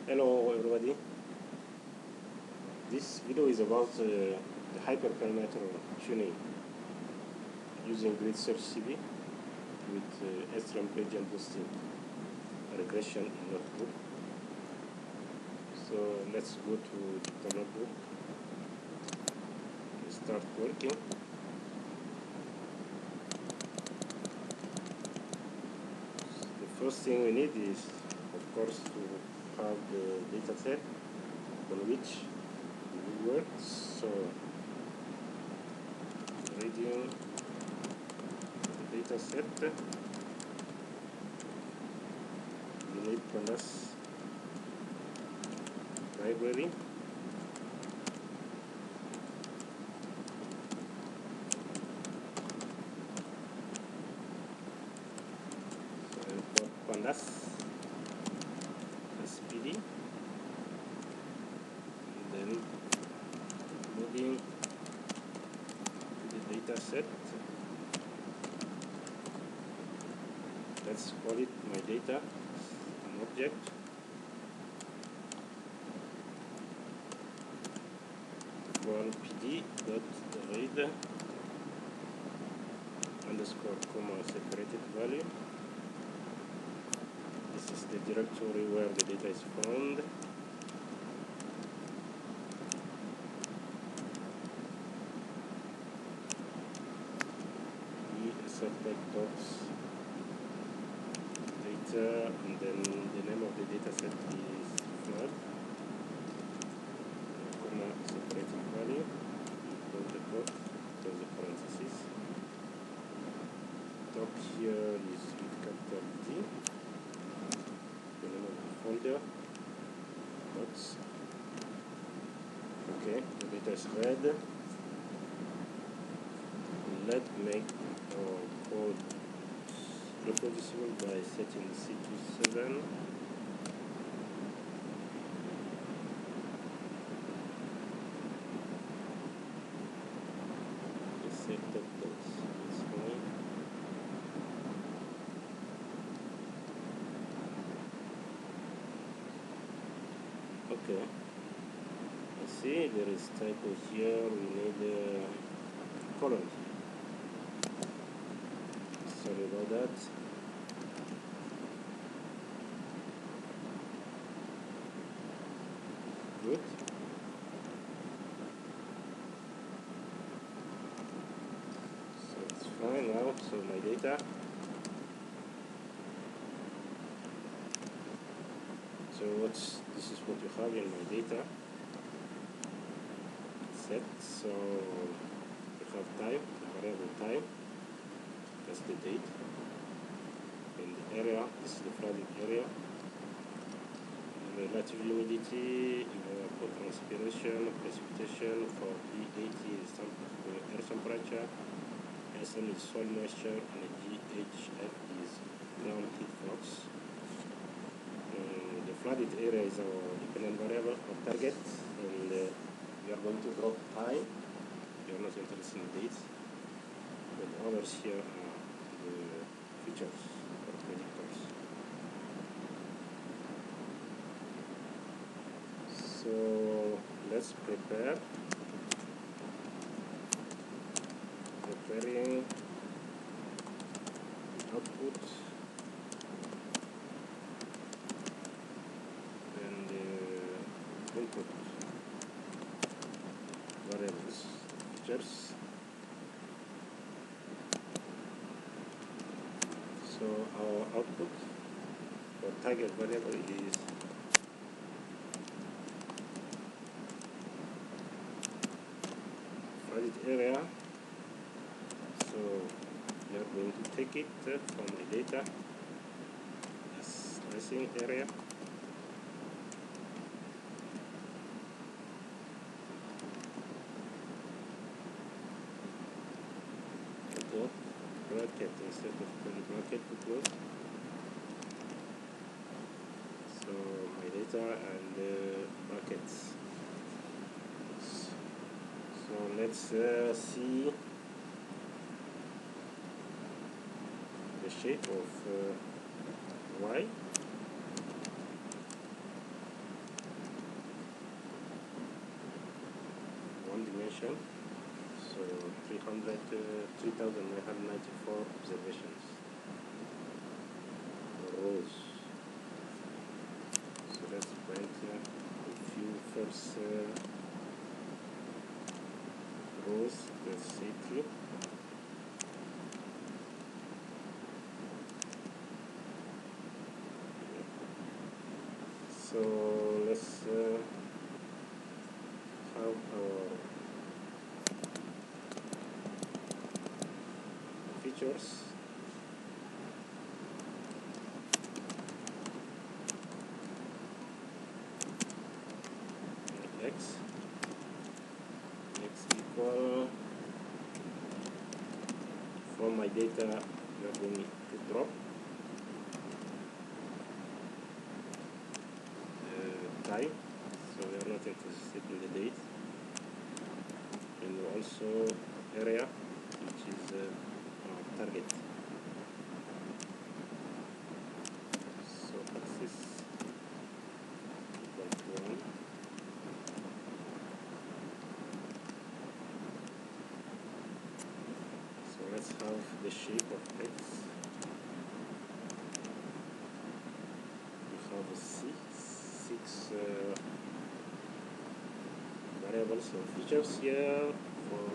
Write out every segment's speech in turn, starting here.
Hello everybody. This video is about the hyperparameter tuning using GridSearchCV with extreme gradient boosting regression in Notebook. So let's go to Jupyter Notebook and start working. The first thing we need is, of course, to have the data set on which we work. So reading the data set, we need pandas library. So import pandas SPD, and then loading the data set. Let's call it my data, an object. One pd dot read underscore comma separated value. This is the directory where the data is found. Subject docs data, and then the name of the data set is flag, comma separated value, close the quote, close the parentheses. Doc here is with capital D, the name of the folder, docs. Okay, the data is read. Let's make our code reproducible by setting C27. Set that that's fine. Okay. I see there is typo here. We need a colon. Sorry about that. Good. So it's fine now. So my data. So this is what you have in my data set. So you have time, the variable time. That's the date. In the area, this is the flooding area. Relative humidity, evapotranspiration, precipitation. For E80 is air temperature, SN is soil moisture, and GHF is ground heat flux. The flooded area is our dependent variable or target, and we are going to drop time. We are not interested in dates, but others here are the features or predictors. So let's preparing output and input variables, features. So our output or target variable is flooded area. So we are going to take it from the data as slicing area. Okay, bracket instead of curly bracket to close. So my data and brackets. So let's see the shape of Y. one dimension. So 3,994 observations. Rows. So let's print a few first rows. Let's say 2. So let's have our features. X equal, from my data we are going to drop time, so we are not interested in the date, and also area, which is our target. So axis equal to 1. So let's have the shape of X. We have a six variables or features here for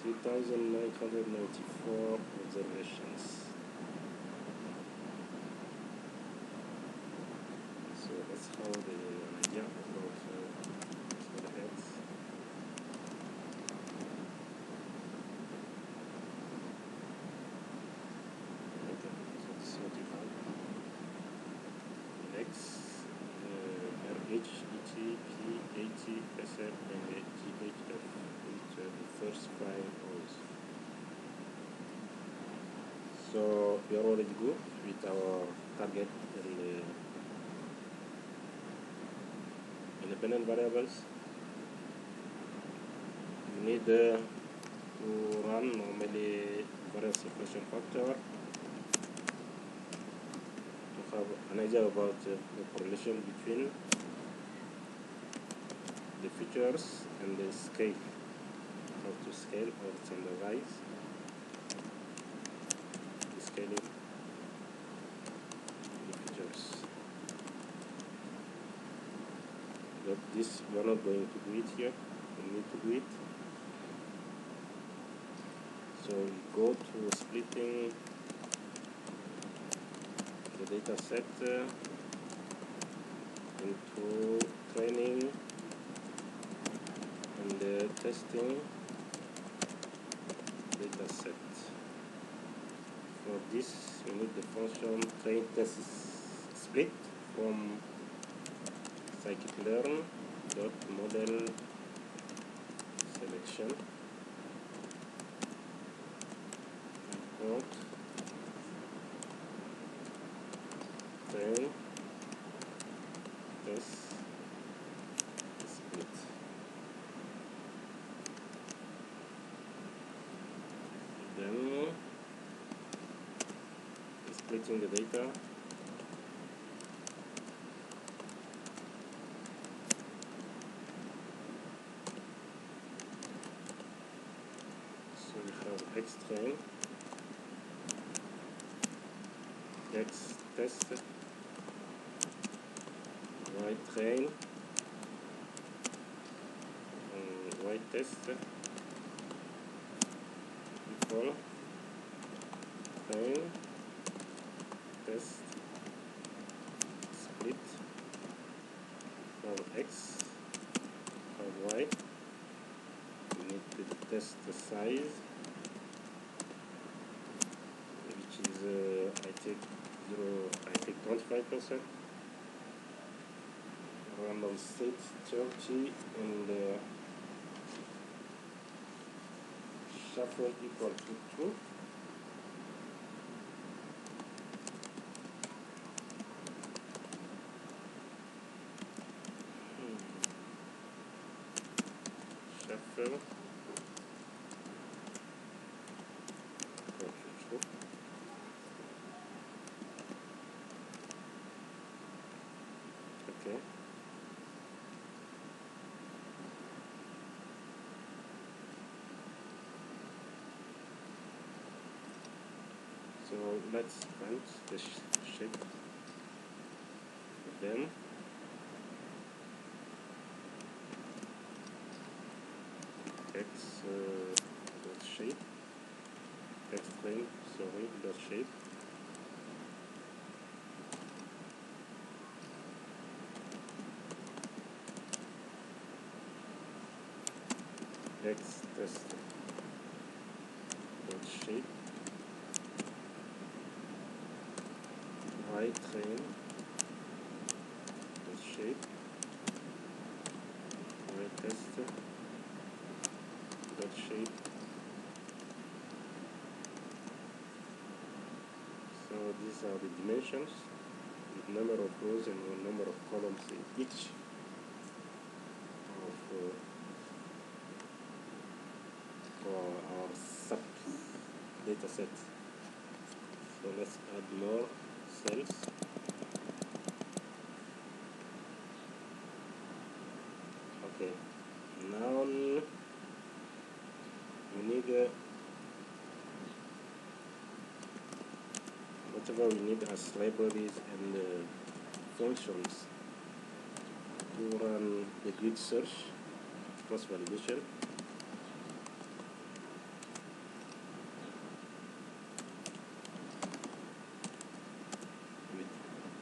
3,994 observations. So let's have the idea about the heads. Okay, so this is what you have. X, RH, ET, P, AT, SF, and GHF, with the first 5 rows. So we are already good with our target and independent variables. You need to run normally variance suppression factor to have an idea about the correlation between the features and the scale, how to scale or standardize the scaling the features. But this we are not going to do it here, we need to do it. So we go to splitting the data set into training and testing data set. For this we need the function train test split from scikit-learn dot model selection import train test split. Then splitting the data. So we have X train, X test, Y train, and Y test equal train test split for X for Y. We need to test the size, which is I take 25%, random state 30, and shuffle equal to 2. Shuffle equal to 2. Okay. So let's print the shape of them. Dot shape, text frame, sorry, dot shape. X test dot shape, y train dot shape, y test dot shape. So these are the dimensions with number of rows and number of columns in each of for our sub data set. So let's add more cells. Okay, now we need whatever we need as libraries and functions to run the grid search cross validation.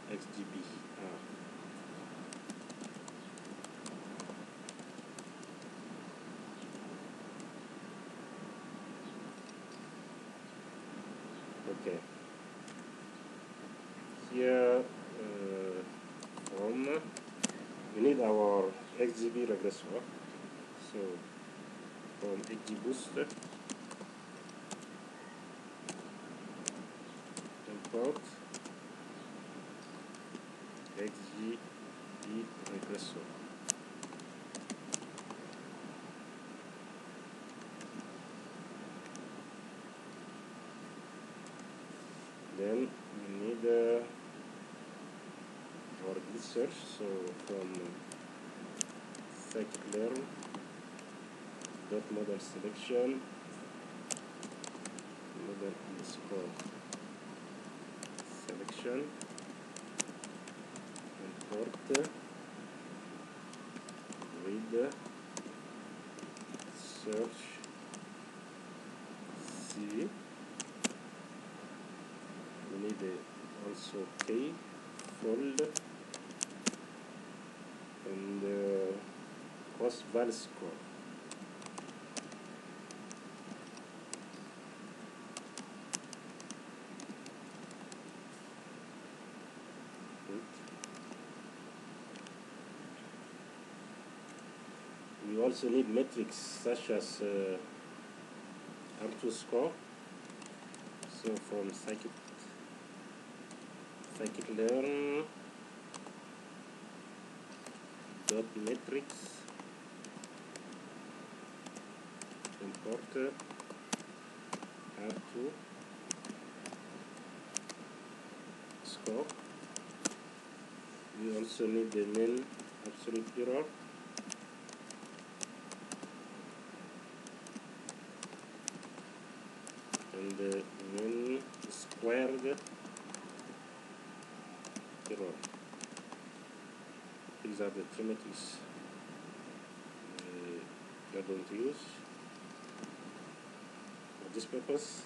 XGB. Okay. Here, we need our XGB regressor. So from XGBoost, import XGB regressor. Then we need our grid search. So from scikit-learn dot model selection model underscore selection import read search CV. We need also K fold and cross val score. We also need metrics such as R2 score. So from scikit-learn dot metrics import R2 score. We also need the mean absolute error. And the mean squared error. These are the three metrics we are going to use for this purpose.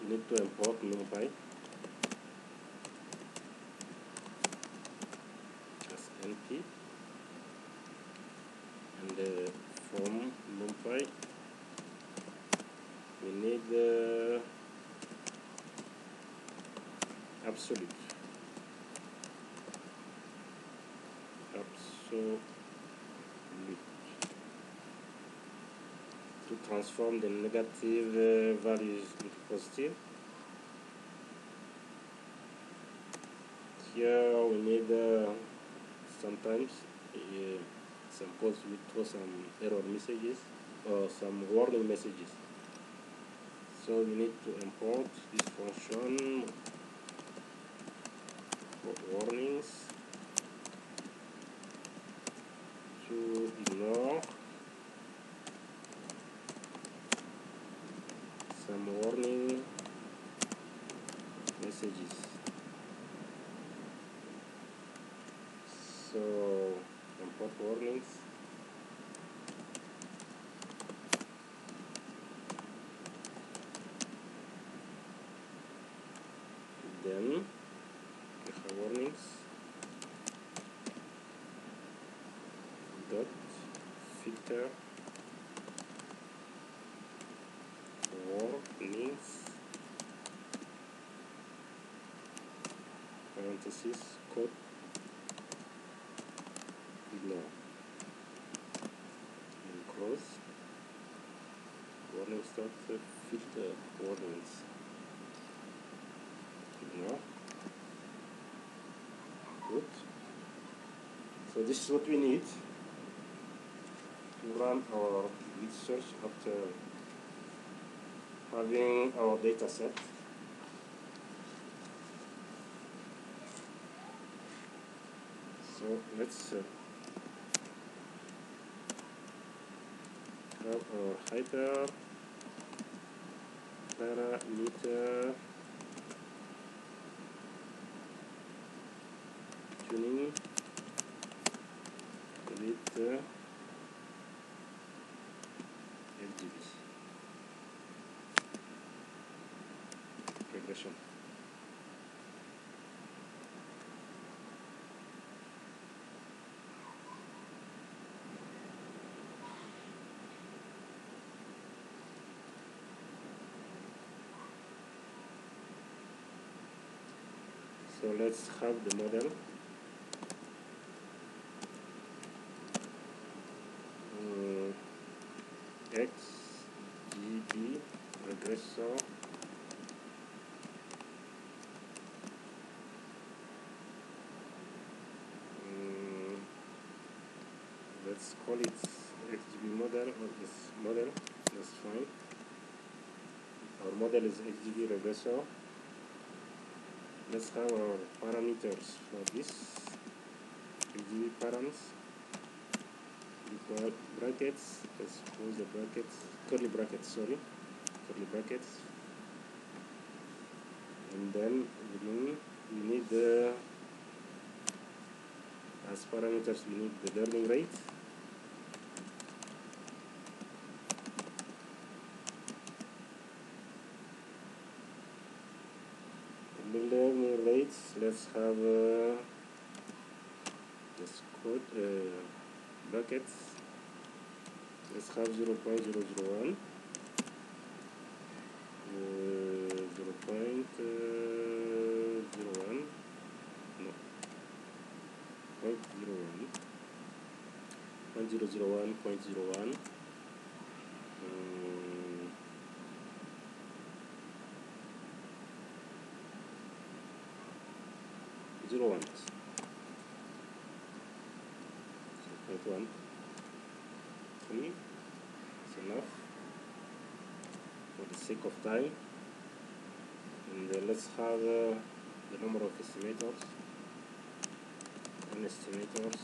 You need to import NumPy as NP, and from NumPy we need absolute to transform the negative values into positive. Here we need sometimes some codes will throw some error messages or some warning messages. So we need to import this function for warnings to ignore then we have warnings dot filter warnings parenthesis code ignore and close warnings dot filter warnings ignore. Good. So this is what we need to run our grid search after having our data set. So let's have our hyperparameter tuning with XGB regression. So let's have the model. XGB Regression let's call it XGB model or this model, that's fine. Our model is XGB Regression. Let's have our parameters for this XGB params. Brackets, let's close the brackets, curly brackets, sorry, curly brackets, and then we need the, as parameters we need the learning rate, and the learning rates, let's have this code brackets. Let's have 0.001, 0.01, no, 0.01, 0.001, 0.01, 0.1, 0.1. 3 is enough for the sake of time, and let's have the number of estimators and estimators.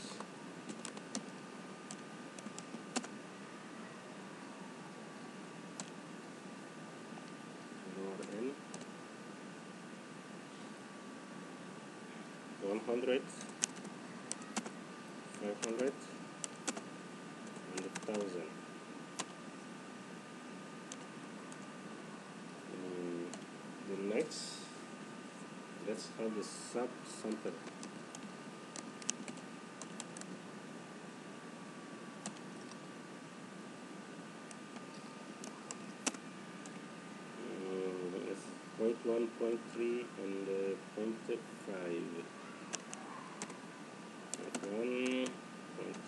N 100, 500, and 1,000. The next, let's have the sub-sample. Let's 0.1, 0.3, and 0.5. 0.1,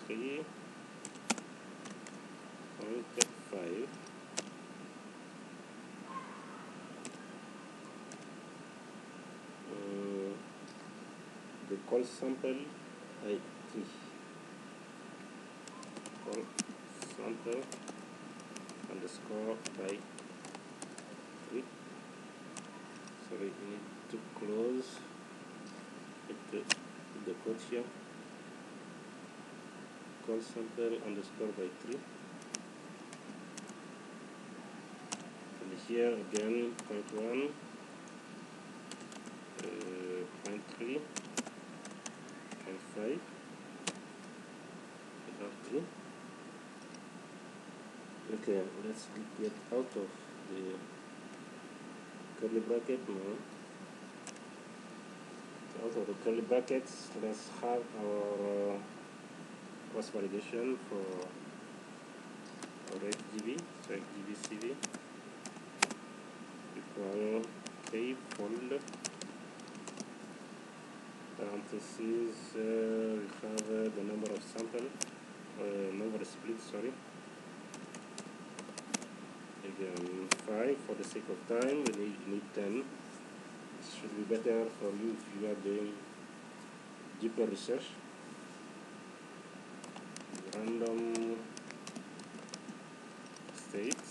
0.3, 0.5. The call sample by 3. Call sample underscore by 3. Sorry, we need to close the code here. Call sample underscore by 3. And here again 0.1, 0.3, 0.5. Okay, let's get out of the curly bracket now. out of the curly brackets, let's have our cross validation for our XGB. So XGB CV equal K fold parentheses. We have the number of sample, number of splits. Sorry. Again, 5 for the sake of time. We need 10. It should be better for you if you are doing deeper research. Random state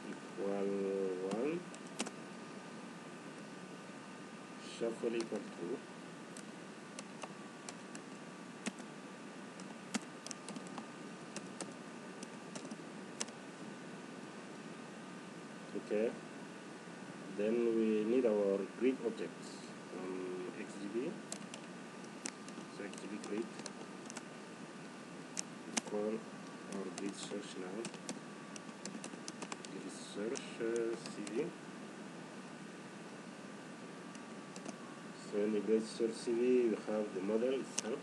equal 1, shuffle equal 2, okay. Then we need our grid objects from XGB. So XGB grid equal our grid search now. GridSearchCV. So in the GridSearchCV we have the model itself.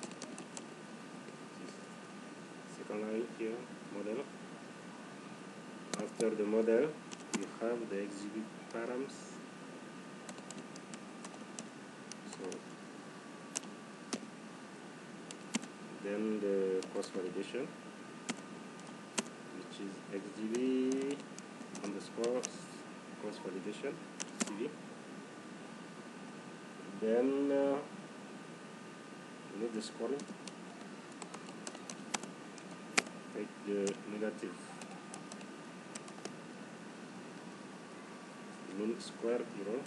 Second line here, model. After the model, we have the XGB params. So then the cross validation, which is XGB underscore cross validation CV. Then we need the scoring. Take the negative mean square error.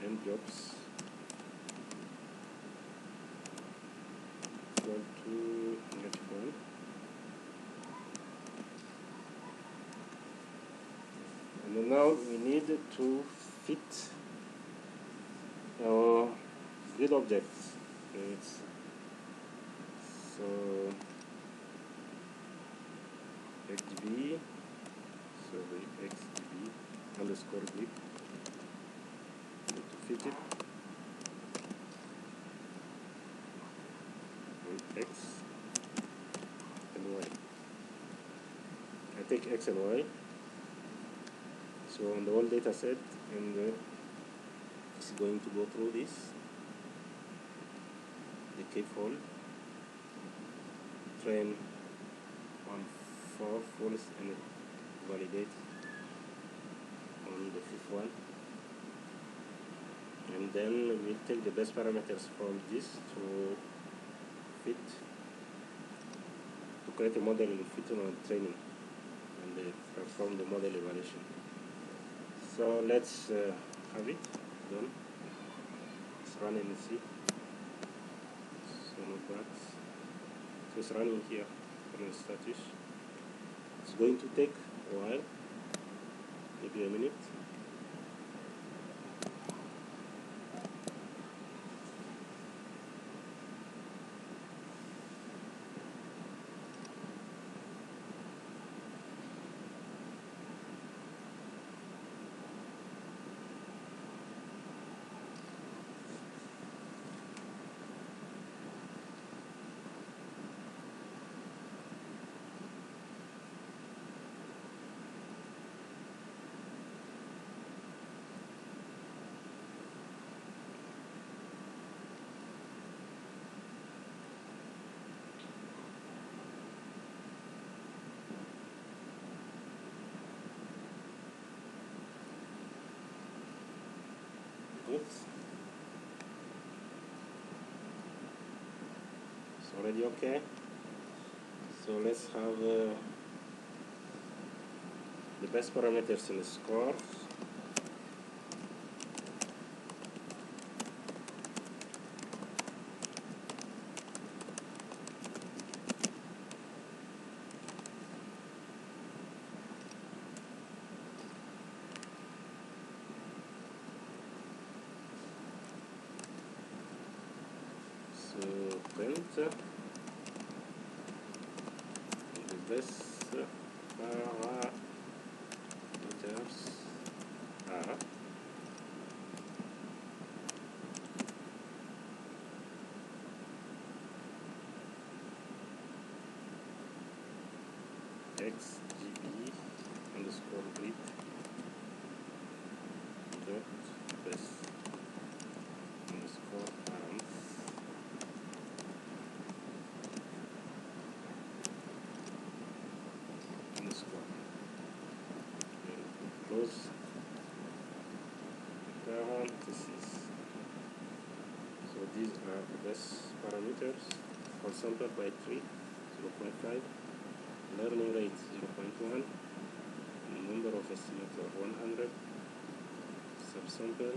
And jobs equal to -1. And now we need to fit our grid objects. So XGB, so the XGB underscore grid, to fit it on X and Y. I take X and Y. So on the whole data set, and it's going to go through this, the K-fold, train on 4 folds and validate on the 5th one. And then we'll take the best parameters from this to fit, to create a model fitting on training and perform the model evaluation. So let's have it done. Let's run and see. So no bugs. So it's running here, current status. It's going to take a while, maybe a minute. Good. It's already okay. So let's have the best parameters in the scores. So print best parameters are XGB underscore grid dot best underscore params underscore close parentheses. So these are the best parameters for sample by 3, 0.5, learning rate 0.1, number of estimator 100, subsample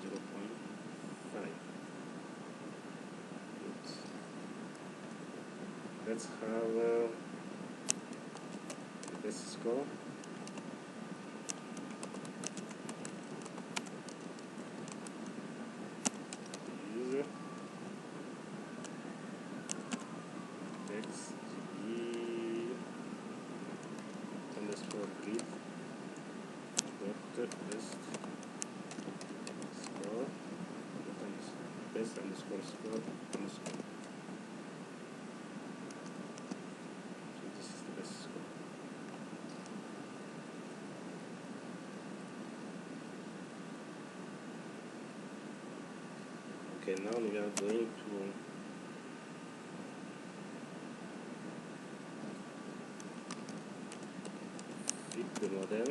0.5. Oops. Let's have the best score. User XGB underscore grid dot best score best underscore score underscore. So this is the best score. Okay, now we are going to fit the model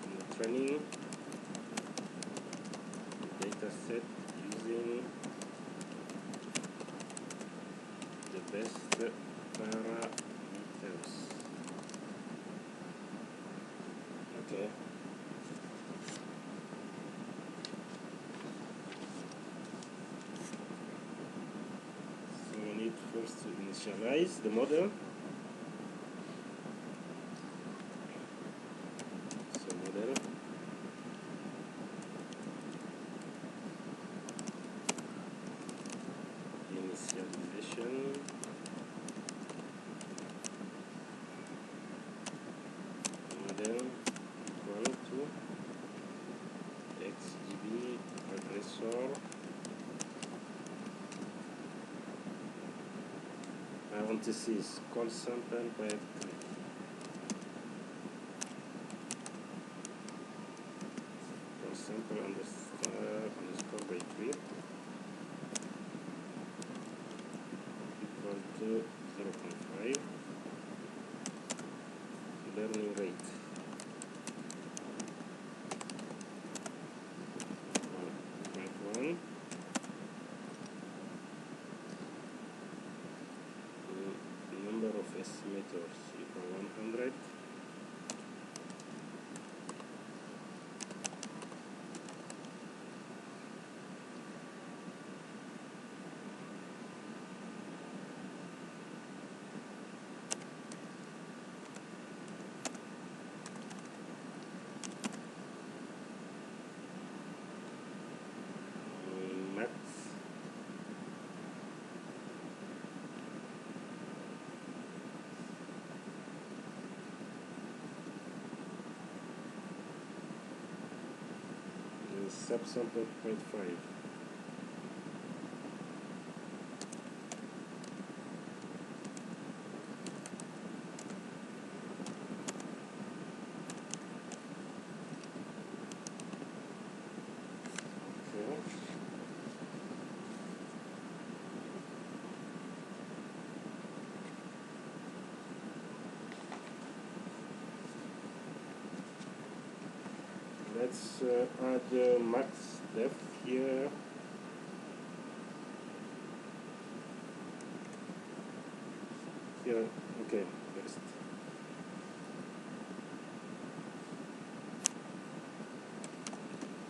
in the training data set using the best parameters. Okay. So we need first to initialize the model. So model initialization model equal to XGB Regression parentheses call sample by 3. Call sample underscore by 3 equal to 0.5. Learning rate 1.1. Number of estimators equal 100. Max subsample 0.5. Let's add max depth here. Here, okay, first.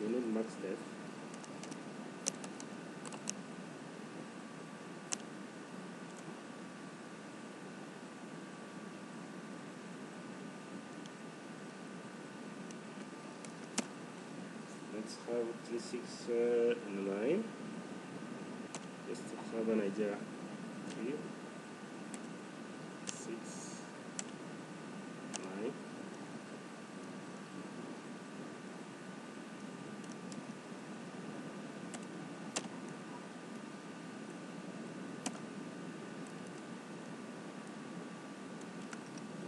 We need max depth. Let's have 36 in line, just to have an idea 3, 6, 9.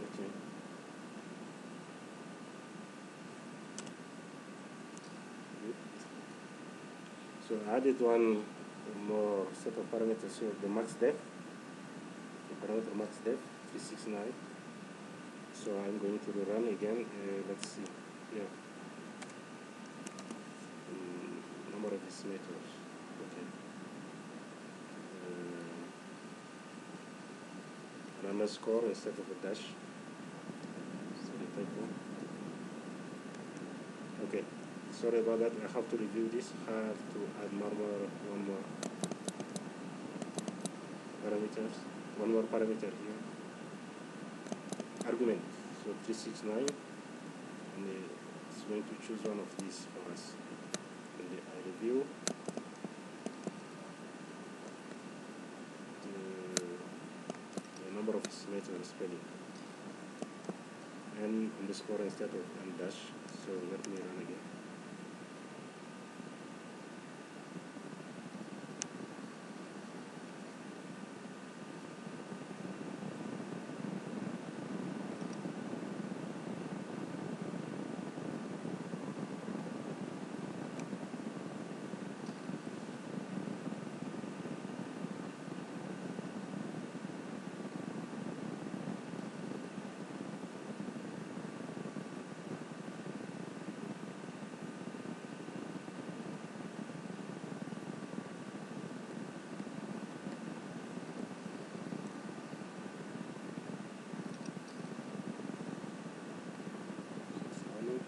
Okay. Good. So I added one more set of parameters here, the max depth, the parameter max depth 369. So I'm going to run again. Let's see here. Number of estimators. Okay. An underscore instead of a dash. Sorry, typo. Okay. Sorry about that. I have to review this. I have to add one more parameters. One more parameter here. Argument. So 369, and it's going to choose one of these for us. And I review the number of estimators spelling and underscore instead of and dash. So let me run again.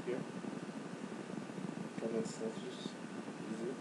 Here, current status, easy.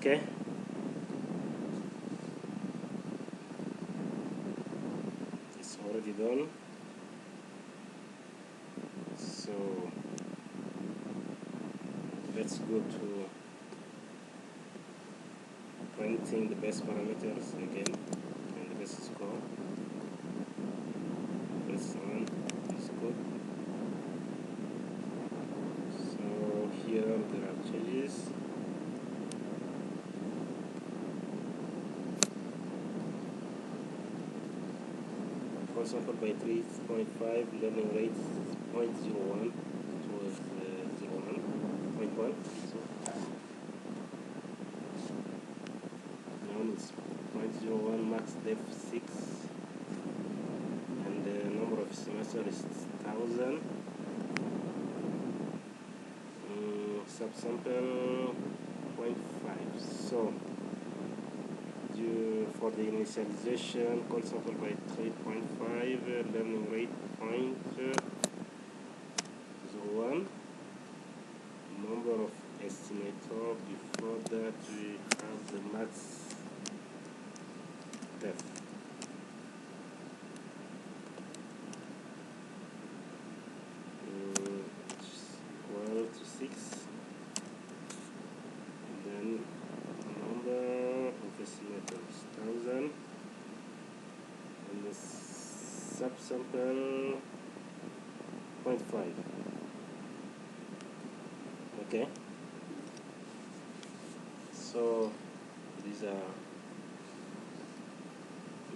Okay. It's already done. So let's go to printing the best parameters again and the best score. This one is good. So here there are changes. For example, by 3.5, learning rate 0.01, it was 0.1. So now it's 0.01, max depth 6, and the number of semester is 1000. Subsample 0.5. So for the initialization, call sample by 3.5, learning rate 0.01, number of estimator. Before that we have the max depth. Equal to 6. And then number of estimators 1000, and the subsample 0.5. Okay, so these are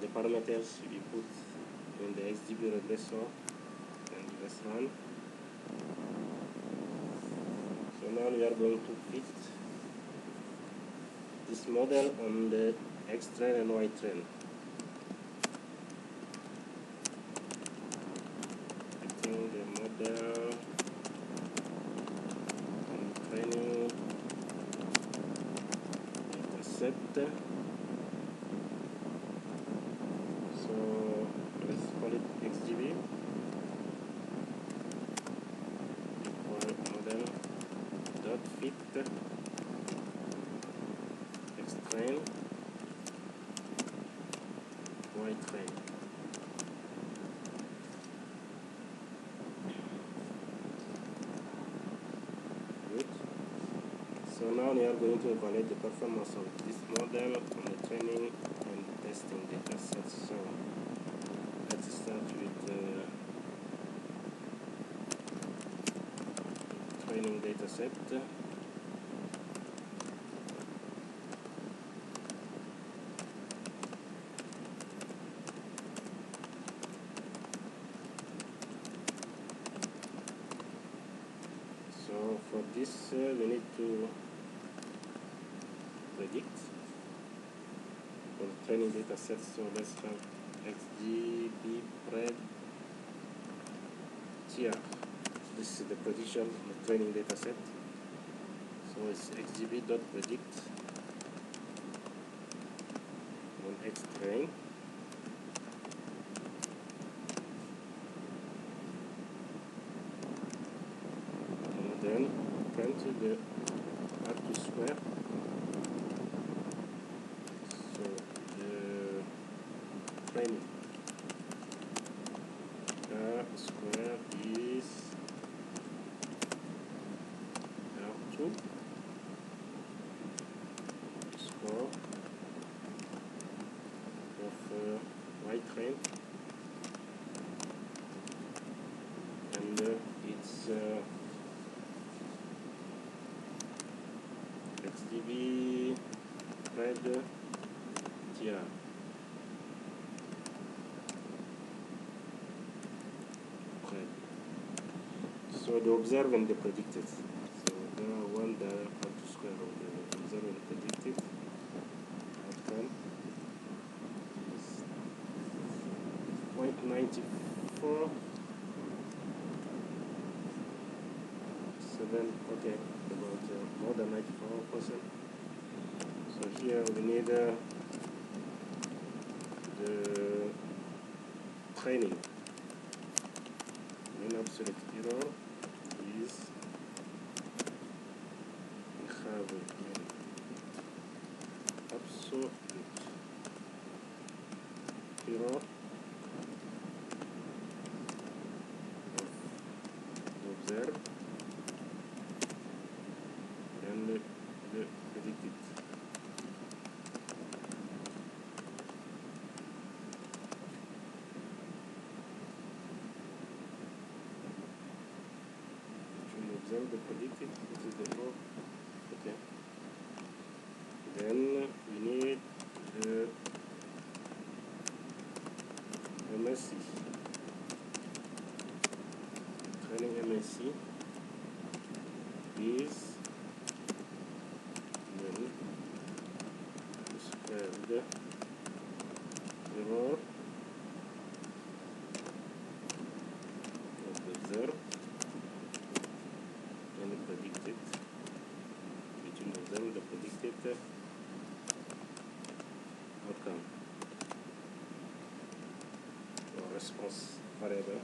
the parameters we put in the XGB regressor, and let's run. So now we are going to fit this model on the X train and Y train. Fitting the model and training data set. So let's call it XGB equal model dot fit X train Y train. Good. So now we are going to evaluate the performance of this model on the training and testing data sets. So let's start with the training data set. So for this we need to predict for the training data set. So let's have XGB Regression. This is the prediction of the training data set. So it's xgb.predict on X train. And then print the R2 square. So the training R square is R2 score of Y train, and it's XGB Regression. So the observed and the predicted. So there are one the R2 square of the observed and predicted outcome is 0.94. 7, okay, about more than 94%. So here we need the training. Mean absolute error is we have them the predicted. This is the row. Okay. Then we need the MSC. Training MSC is then square the error of the observed and the predicted, between them the predicted outcome or response variable.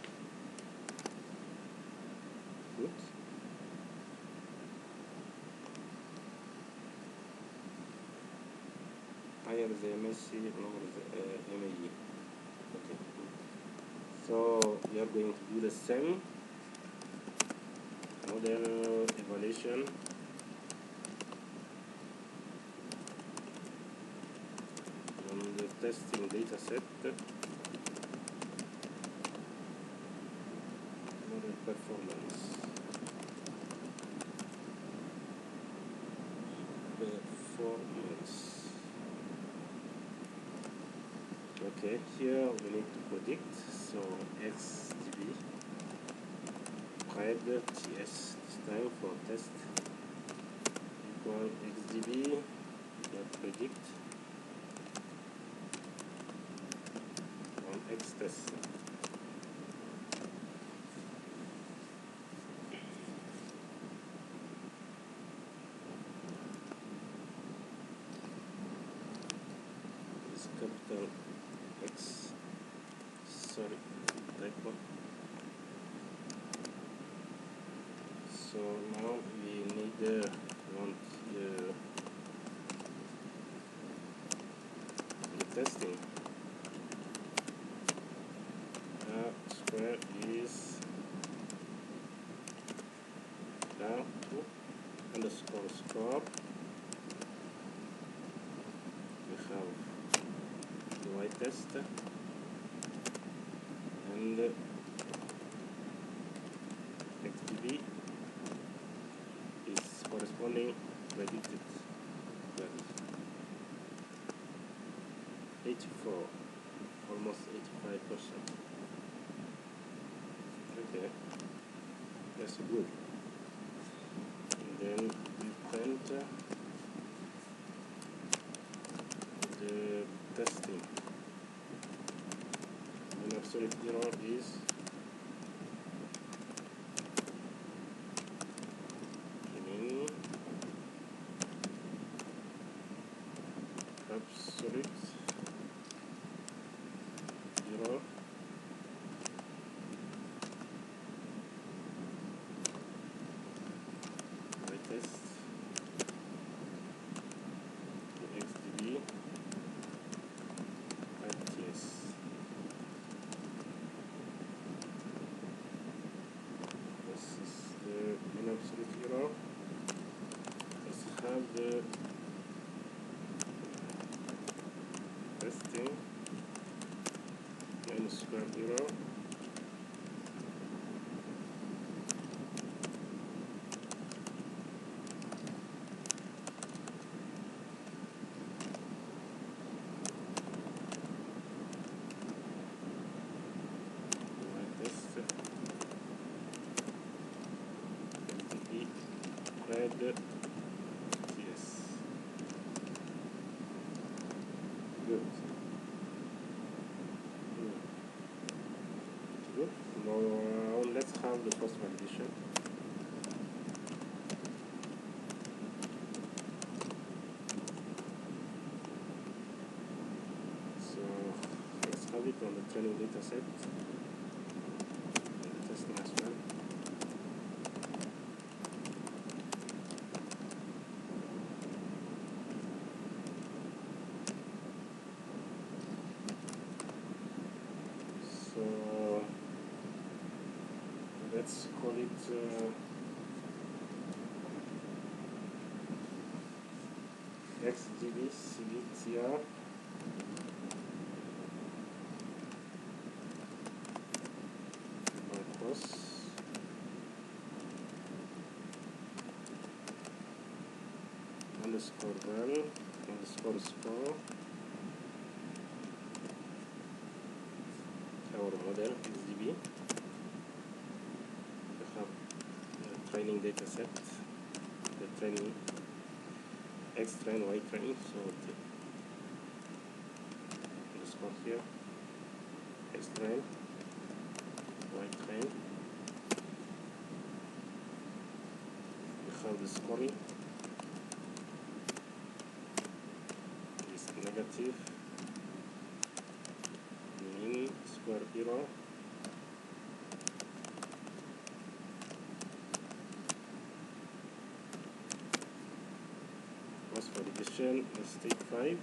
Good. Higher the MSC, lower the MAE. Okay. So we are going to do the same model evaluation on the testing data set. Model performance. Okay, here we need to predict, so XGB spread TS this time for test equal XGB predict on X test. This capital X, sorry, typo. So now we need want the testing. Square is now underscore score. We have the Y test and XGB is corresponding predicted value 84, almost 85%. Okay, that's good. And then we print the testing. And absolute error is absolute error by test the XGB at TS. This is the mean absolute error. Let's have the testing minus square error test XGB red yes. Good. Good. Now let's have the post validation. So let's have it on the training data set and the testing as well. So let's call it XGB CVTR across underscore val underscore score our model XGB. We have the training data set, the training X train, Y train, so the underscore here, X train, Y train. We have the scoring is negative, mean square error, as for regression, let's take 5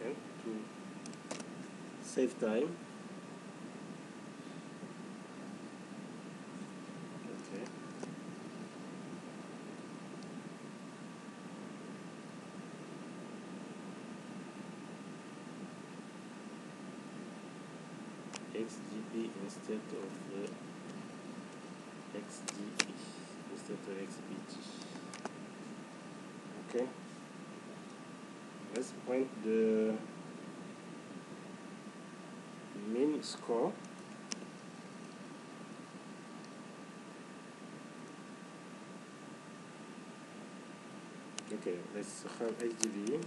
and to save time. Okay. XGB instead of XGB instead of XBG. Okay. Let's print the mean score. Okay, let's have XGB,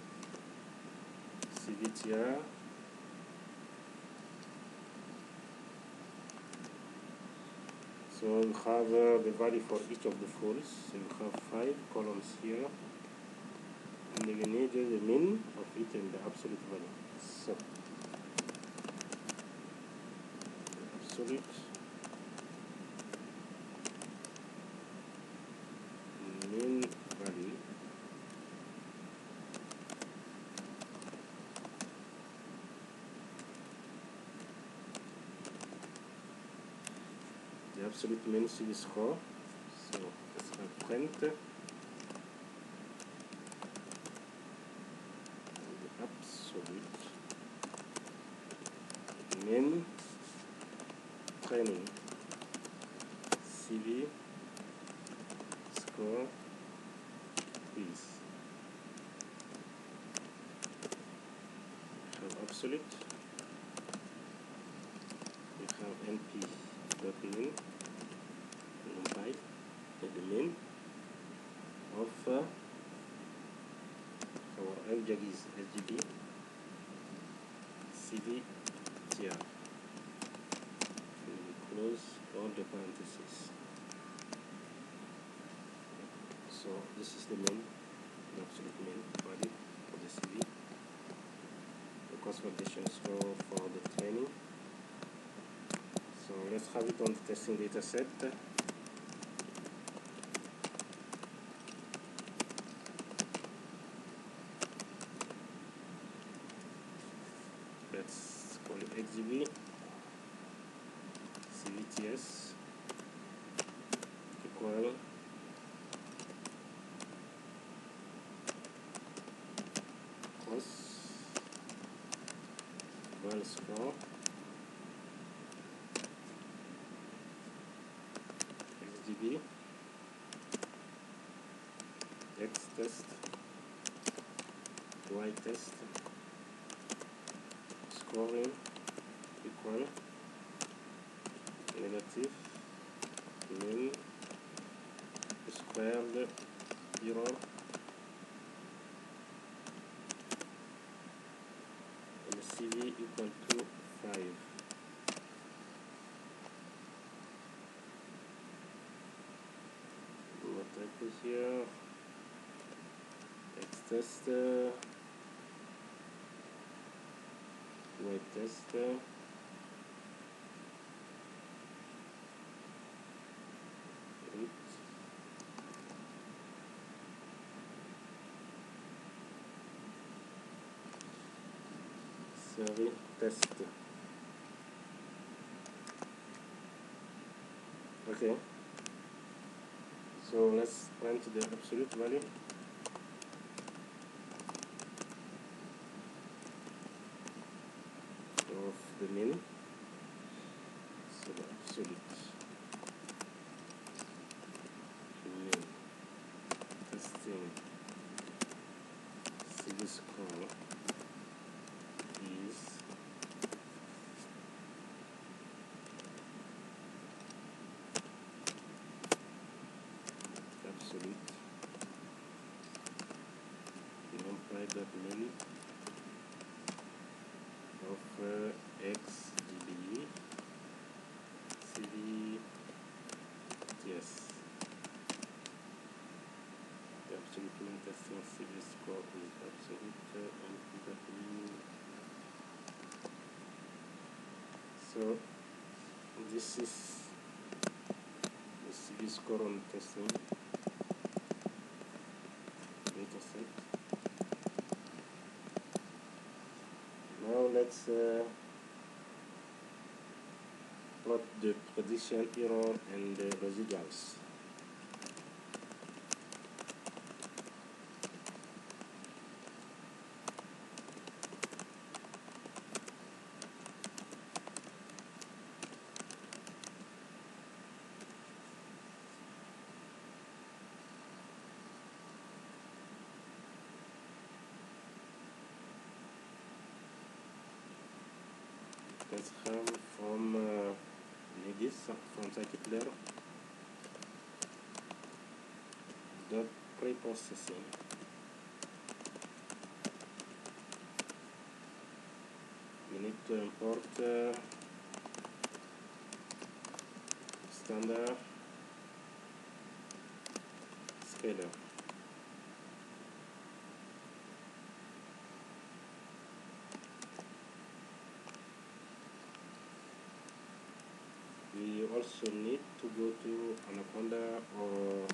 CVTR, so we have the value for each of the folds. So we have 5 columns here, and we need the mean of it and the absolute value. So absolute mean value the absolute mean CV score. So let's have print the absolute mean training CV score is. We have absolute, we have NP dot mean, numpy, and the mean of our XGB CVTR. And we close all the parentheses. So this is the mean, the absolute mean value for the CV. The cost validation score for the training. So let's have it on the testing data set. Let's call it XGB CVTS equal cost val score XGB X test Y test scoring equal negative mean squared error and CV equal to 5. What I put here, X test, Y test, sorry, test. Okay, so let's print the absolute value of the mean. So the absolute mean testing CV score is absolute numpy.min of XGB CV. Yes, the absolute mean testing CV score is absolute numpy.min. So this is the CV score on testing dataset. Now let's plot the prediction error and the residuals. Let's have from this from scikit-learn dot pre-processing. We need to import standard scalar. We also need to go to Anaconda or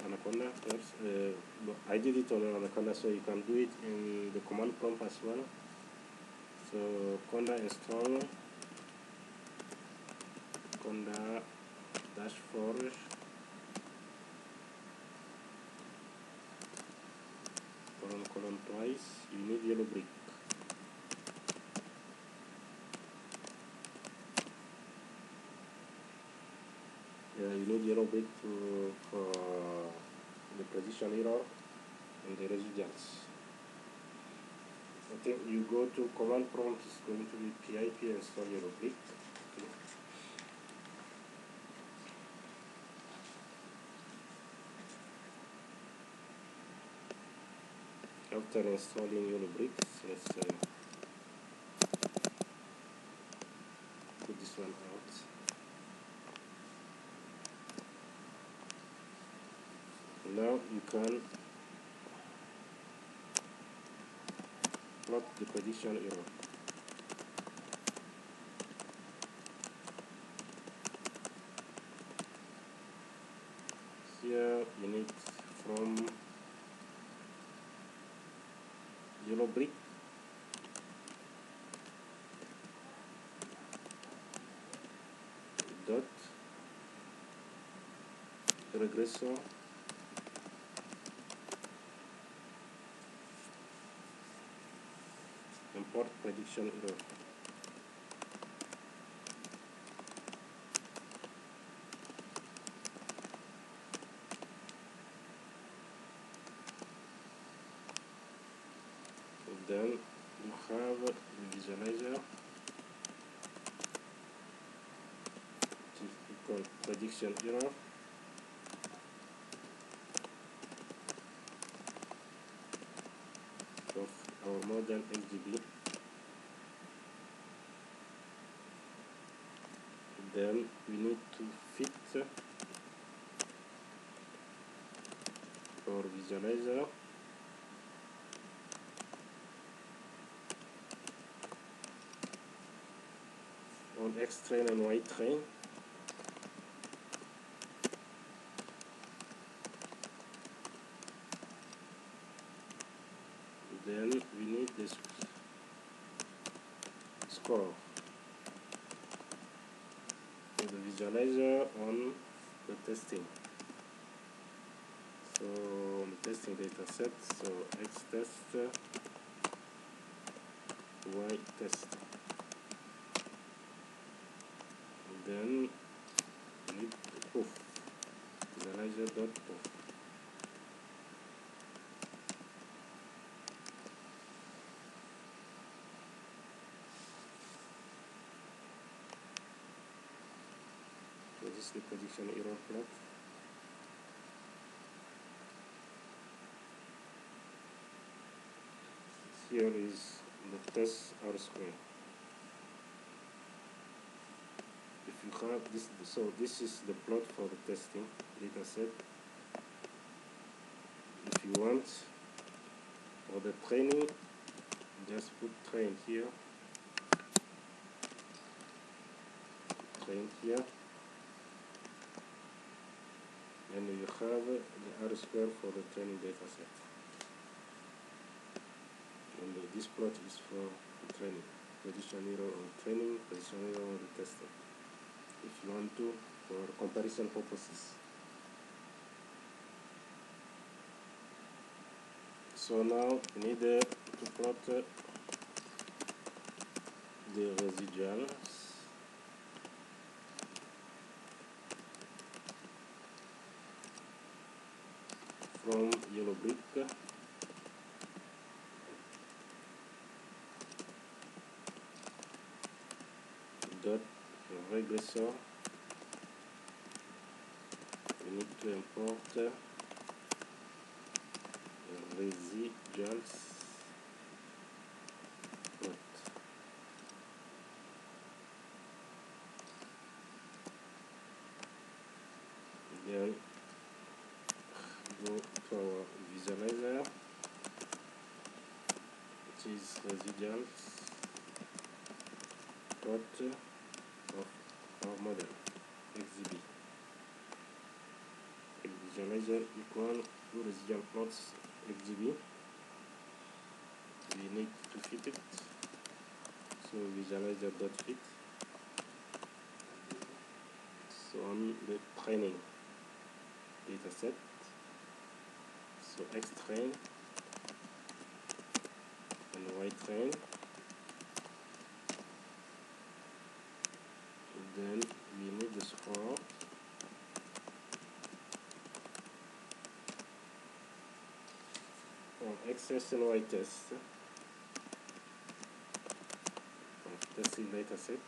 Anaconda first. But I did it on Anaconda, so you can do it in the command prompt as well. So conda install conda dash forge colon twice. You need yellow brick. You need yellow brick for the prediction error and the residuals. I think you go to command prompt, is going to be pip install yellow brick. Okay. After installing yellow bricks, let's put this one out. Now you can plot the prediction error. Here you need from yellow brick dot regressor import prediction error. Then you have the visualizer, which is called prediction error. Of our model XGB. Then we need to fit our visualizer on X train and Y train. Then we need this score for the visualizer on the testing. So on the testing data set, so X test, Y test. And then we need proof, visualizer.proof. is the prediction error plot. Here is the test R square. If you have this, so this is the plot for the testing data set. If you want for the training, just put train here, and you have the R square for the training data set. And this plot is for the training, prediction error on training, prediction error on the testing. If you want to, for comparison purposes. So now we need to plot the residuals from yellow brick dot regressor. We need to import residuals plot. Then go to our visualizer, which is residuals plot of our model XGB. Visualizer equal to residual plots XGB. We need to fit it, so visualizer.fit. So on the training data set, so X train and Y train, then we need the score on X test and Y test of testing data set.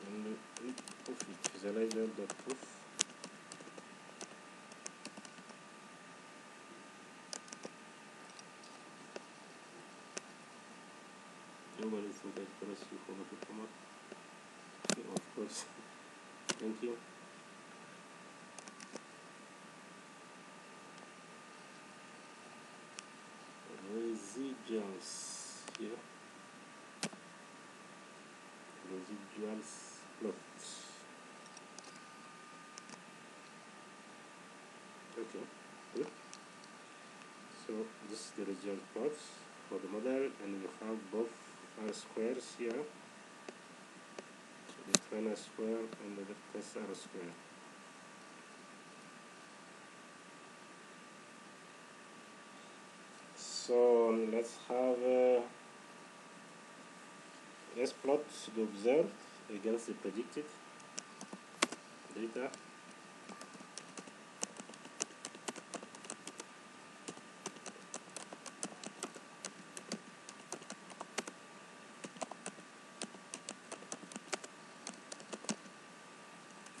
And we proof it, visualizer.proof. Nobody think I press you for the command. Okay, of course. Thank you. Residuals here. Residuals plot. Okay, good. So this is the residual plots for the model, and we have both R squares here, the train R square and the test R square. So let's plot the observed against the predicted data.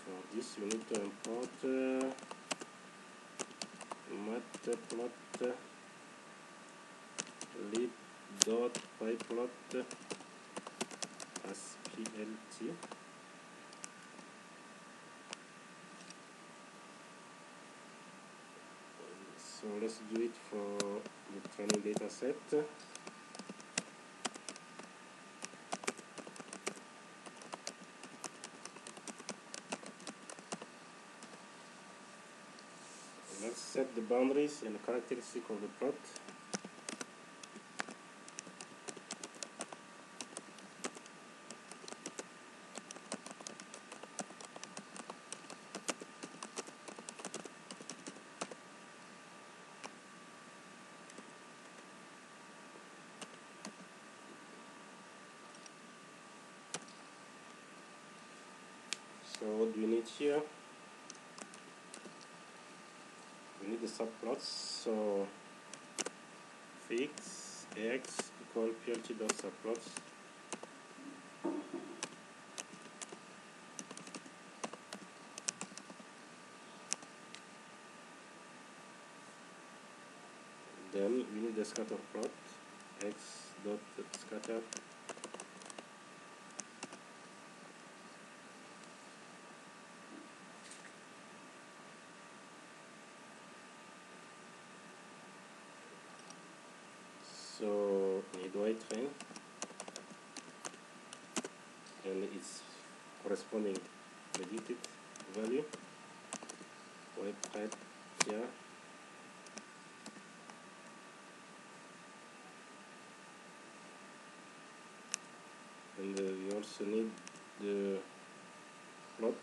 For this you need to import matplot lib.pyplot as plt. So let's do it for the training data set. Let's set the boundaries and the characteristic of the plot. So what do we need here? We need the subplots. So fix x equal plt dot subplots we need a scatter plot, x dot scatter. So need white train, and its corresponding predicted value, white train here. And we also need the plot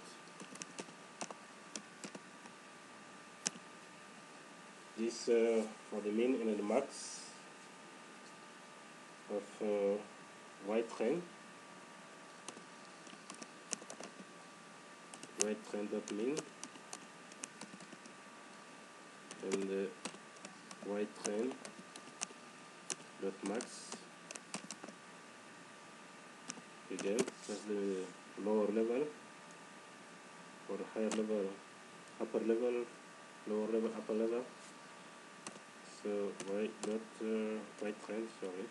this for the mean and the max of white train dot mean and white train dot max. Again, that's the lower level. For higher level, upper level, lower level, upper level. So white train, sorry,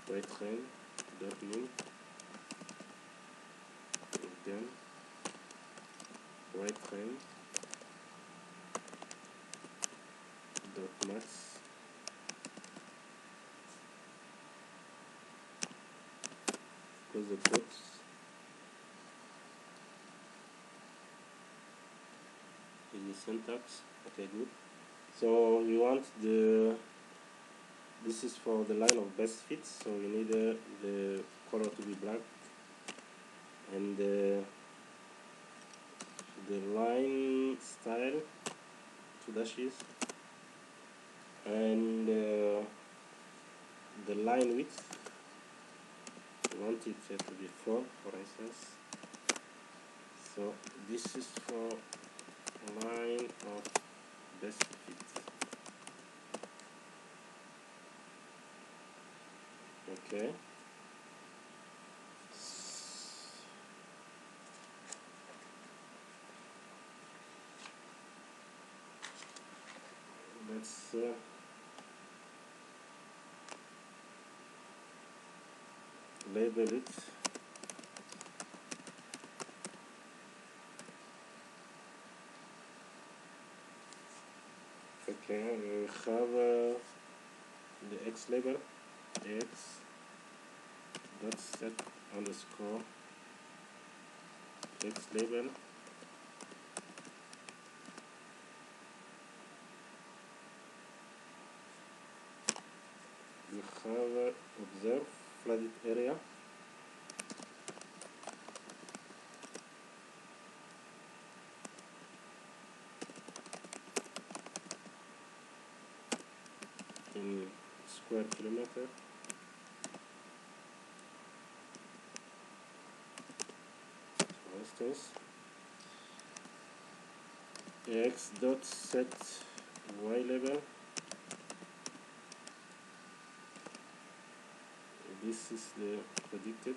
white train dot mean, and then white train dot max. Close the quotes. In the syntax, okay, good. So we want this is for the line of best fit, so we need the color to be black, and the line style 2 dashes, and the line width we want it to be 4, for instance. So this is for line of best fit. Okay. Let's label it. Okay, we have the x label, x dot set underscore x label. We have observe flooded area. In square kilometer. For instance, x dot set y level. This is the predicted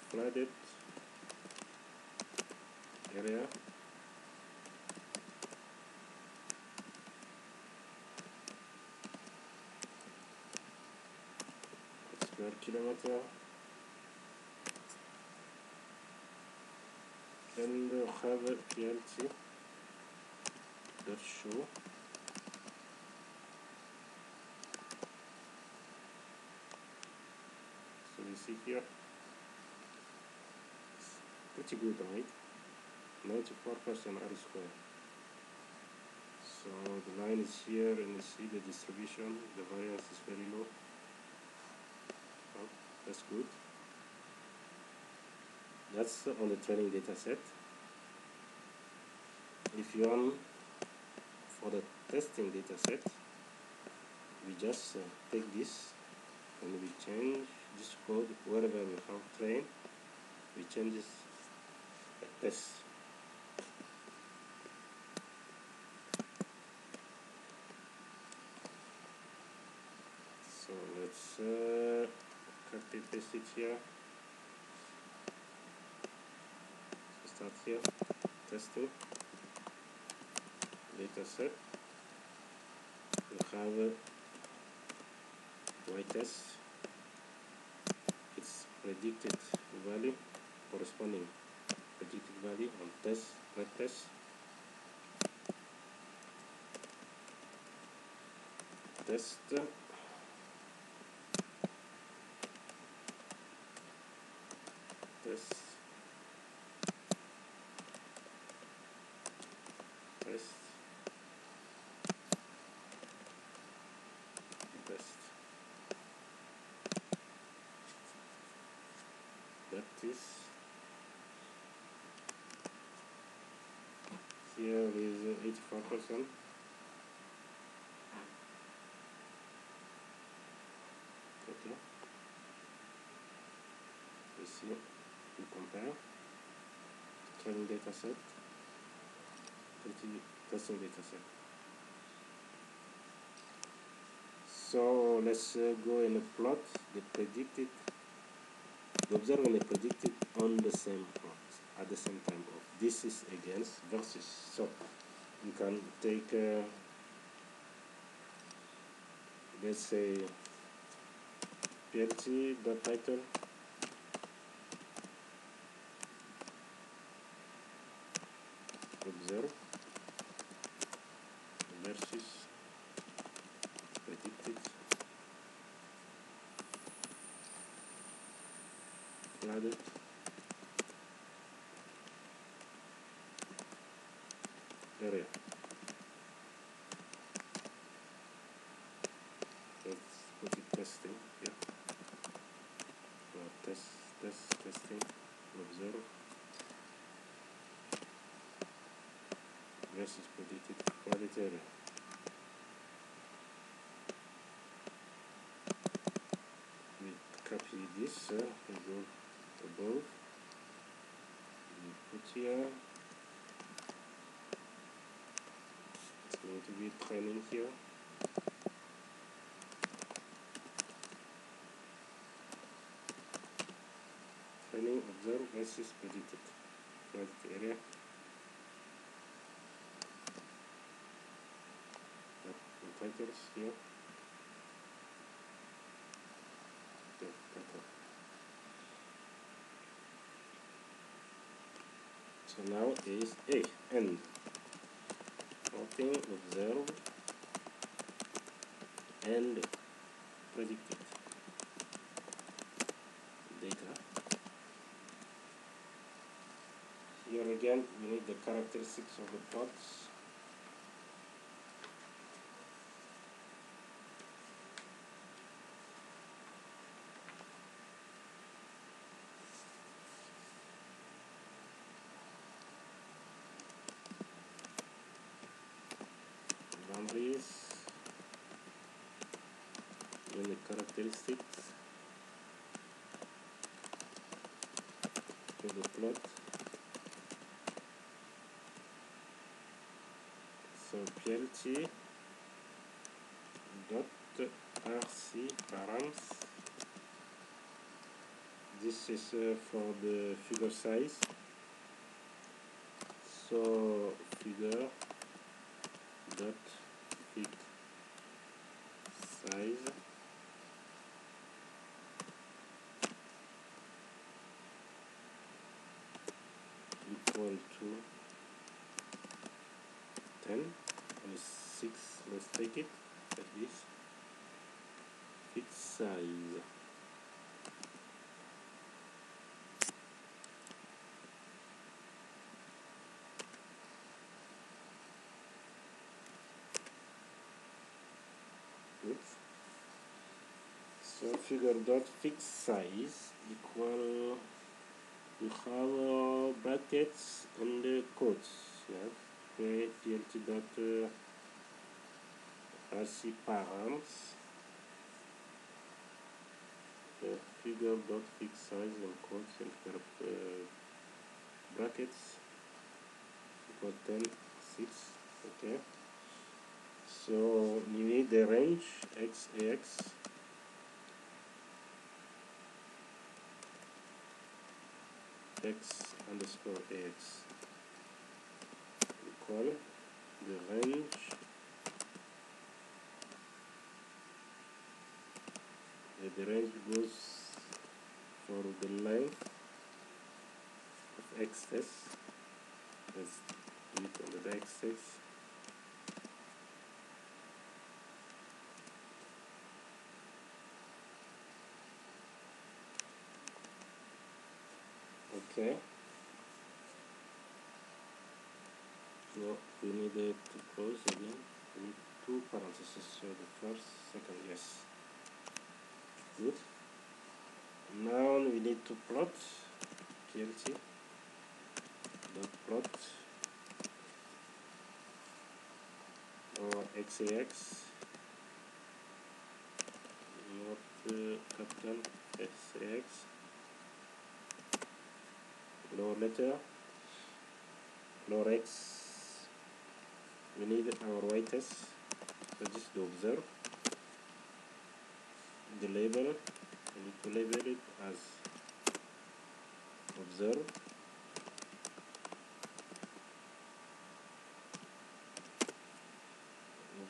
flooded area. Square kilometer, and have a PLT dot show. So you see here, it's pretty good, right? 94% R square. So the line is here, and you see the distribution, the variance is very low. Oh, that's good. That's on the training data set. If you want for the testing data set, we just take this and we change this code wherever we have train, we change this a test. So let's copy paste it here. So start here, testing. data set. We have y test, its predicted value, corresponding predicted value on test, red test, test, test, test, test. That is, here is 84%. Okay. We see, we compare training data set, testing data set. So let's go and plot the predicted, the observed and the predicted on the same plot at the same time. Of this is against versus. So you can take, let's say, plt.title observe versus predicted plotted area. Let's put it testing here. Testing, observe versus predicted plotted area. We copy this, we go above, we put here, it's going to be training here. Training, observe versus predicted plotted area. The titles here. Okay, title. So now is A, end. Plotting, observe, and predicted data. Here again, we need the characteristics of the plots. Boundaries, and the characteristics of the plot. So plt dot rc params. This is for the figure size. So figure dot fit size equal to 10 and 6. Let's take it like this. Fit size. Good. So figure dot fixed size equal, we have brackets and quotes. Yeah. Okay, plt dot rc params. Figure dot fixed size and quotes and brackets equal 10, 6. Okay. So you need the range x x underscore ax equal the range, the range goes for the length of x-axis. Let's do it on the x-axis. Okay. So we needed to close again. We need two parentheses. So the first, second, yes. Good. Now we need to plot PLT. Dot plot or XAX, not capital XAX, lower letter, lower X. We need our y-test, so just to observe. The label, we need to label it as observe.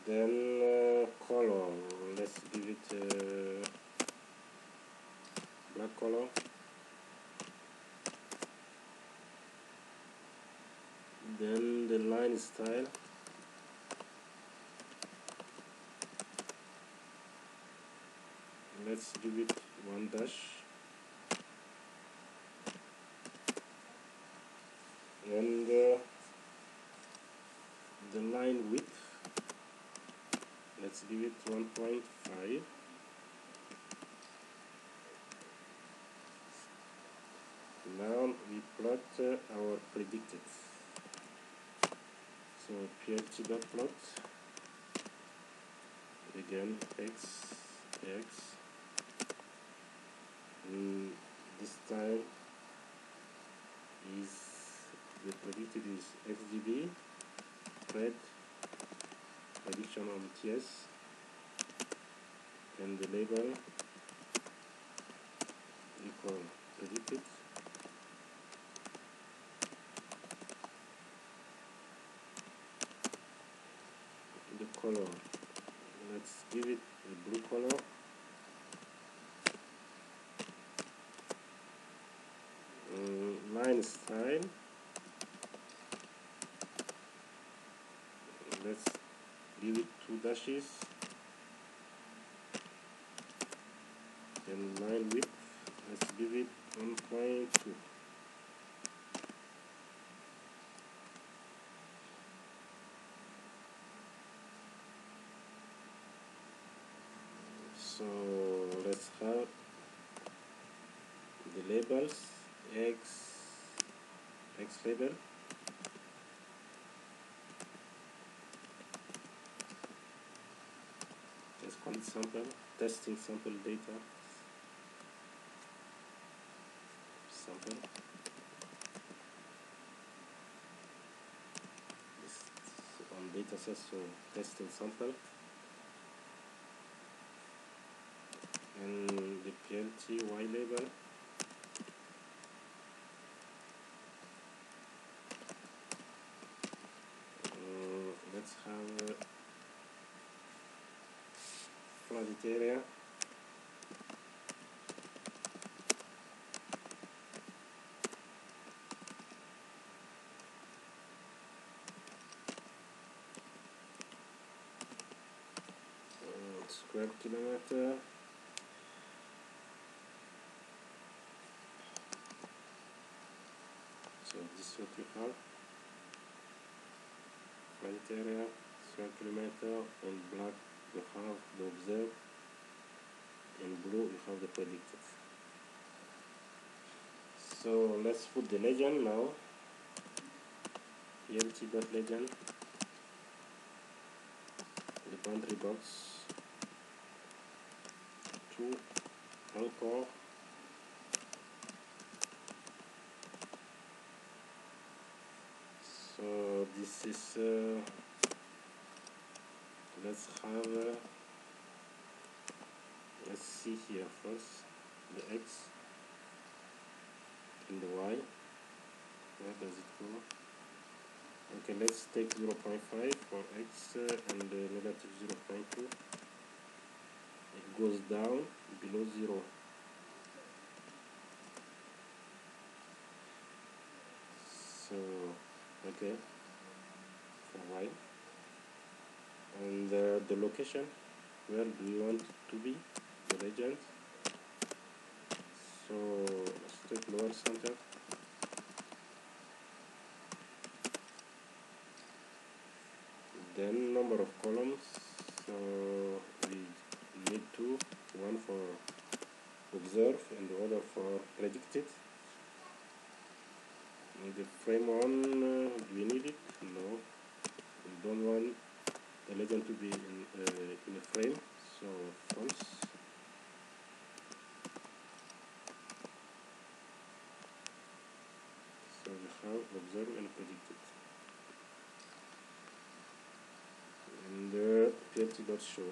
Then color, let's give it black color. Then the line style, let's give it 1 dash. And the line width, let's give it 1.5. Now we plot our predicted. So PLT.plot, again x. This time is the predicted is XGB, red, prediction on TS, and the label equal predicted. The color, let's give it a blue color. Line style, let's give it 2 dashes. And line width, let's give it 1.2. So let's have the labels, X label, let's call it sample, testing sample data, sample, this on data set, so testing sample, and the PLT Y label, let's have flat area, square kilometer, so this is what we have, flat area, square kilometer, and black you have the observed, in blue you have the predicted. So let's put the legend now, PLT.legend, the boundary box, to anchor, so this is let's have let's see here first the X and the Y. Where does it go? Okay, let's take 0.5. for x and negative 0.2, it goes down below 0. So okay, for y, and the location, where do you want it to be, the legend. So let's take lower center. Then number of columns, so we need two, one for observe and the other for predicted. And the frame one, do we need it? No, we don't want the legend to be in a frame, so false. So we have observe and predicted. And the plt.show.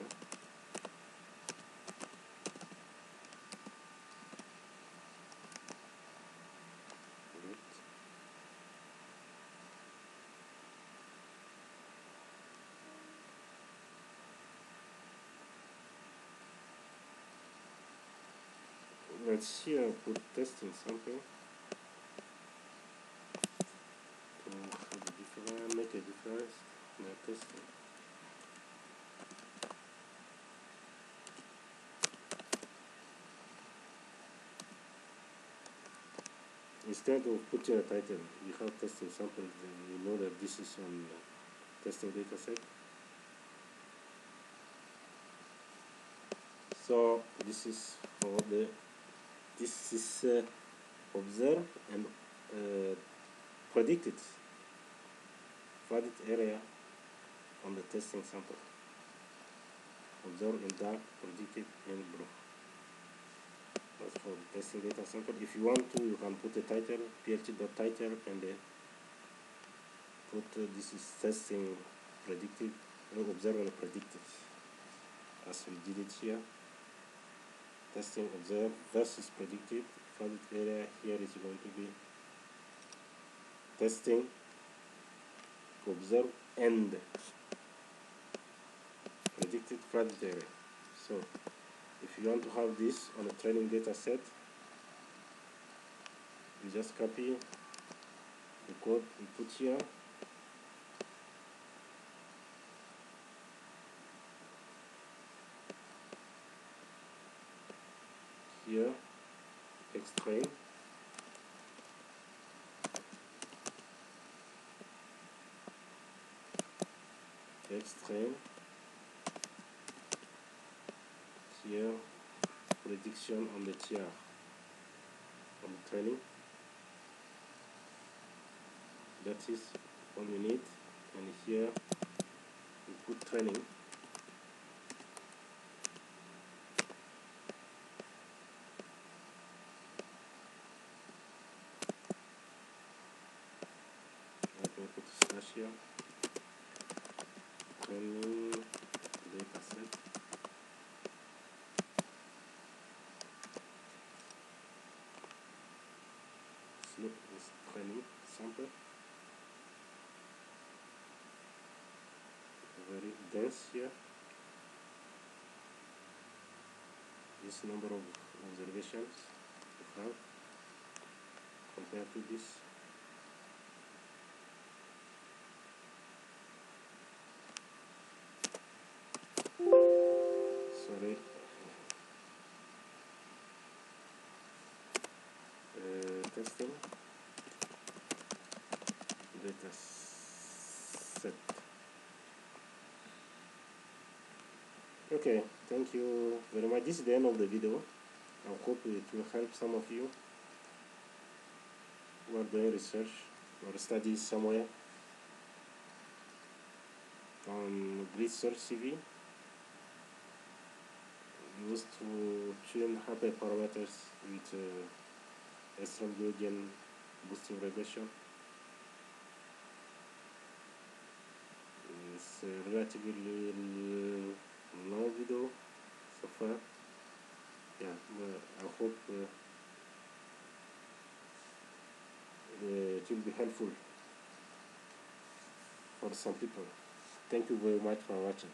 Let's here put testing sample to have a difference, make a difference in our testing. Instead of putting a title, we have testing sample, then we know that this is on testing data set. So this is for the observe and predicted flooded area on the testing sample. Observe in dark, predicted in blue. That's for the testing data sample. If you want to, you can put a title, plt.title, and put this is testing predicted, observe and predicted, as we did it here. Testing observe versus predicted flooded area. Here is going to be testing observe and predicted flooded area. So if you want to have this on a training data set, you just copy the code you put here, xtrain, here prediction on the TR, on the training. That is all we need, and here we put training. Here, training data set, see this training sample, very dense here. This number of observations you have compared to this. Sorry, testing data set. Okay, thank you very much. This is the end of the video. I hope it will help some of you who are doing research or studies somewhere on GridSearchCV, used to tune hyperparameters with extreme Gaussian boosting regression. It's a relatively long video so far. Yeah, I hope it will be helpful for some people. Thank you very much for watching.